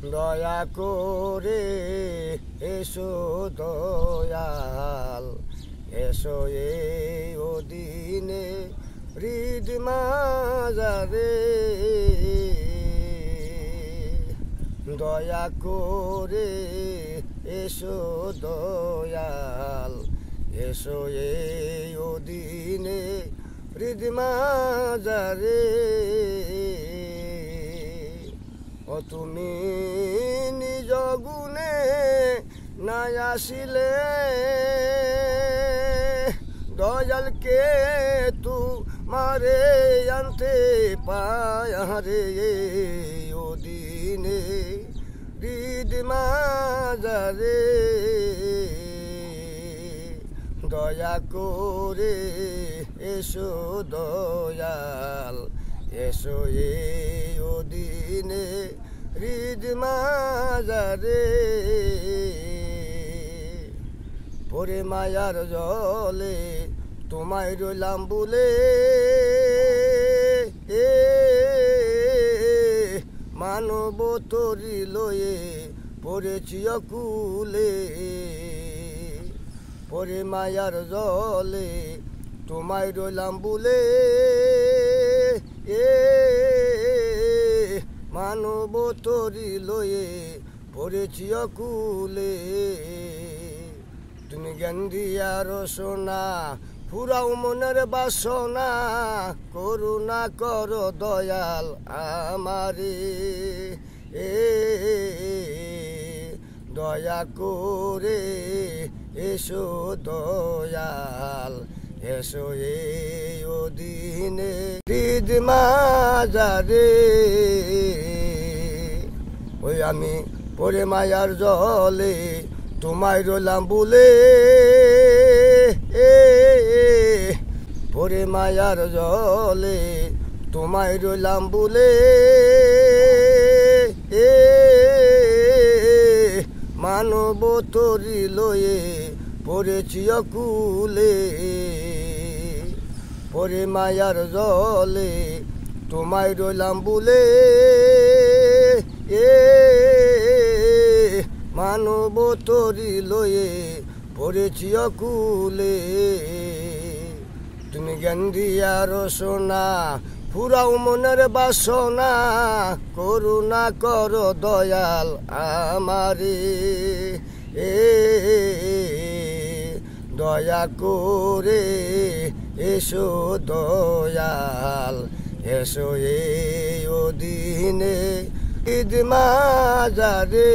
দয়া করে এসো দয়াল, এসো এই অধীনে হৃদ মাজারে। দয়া করে এসো দয়াল, এসো এই অধীনে হৃদ মাজারে। ও তুমি নিজ গুণে নাই আসিলে, দয়ালকে তুমারে আনতে পায়ারে অধীনে হৃদ মাজারে। দয়া করে এসো দয়াল, এসো এই অধীনে হৃদ মাজারে। ভোরে মায়ার জলে তোমায় রইলাম বলে, মানব তরি লয়ে পড়েছি অকুলে। ভোরে মায়ার জলে তোমায় রইলাম বলে, মানব তরি লয়ে পড়েছি অকুলে। তুমি জ্ঞান দিয়া রসনা ফুরাও মনের বাসনা, করুণা কর দয়াল আমারে। দয়া করে এসো দয়াল, এসো এই অধীনে হৃদ মাজারে। ওই আমি পরে মায়ার জলে তোমায় রইলাম বলে, পরে মায়ার জলে তোমায় রইলাম বলে, মানব তরি লয়ে পড়েছি অকুলে। পরে মায়ার জলে তোমায় রইলাম বলে, মানব তরি লয়ে পড়েছি অকুলে। তুমি জ্ঞান দিয়া রসনা ফুরাও মনের বাসনা, করুণা কর দয়াল আমারে। দয়া করে এসো দয়াল, এসো এই অধীনে হৃদ মাজারে।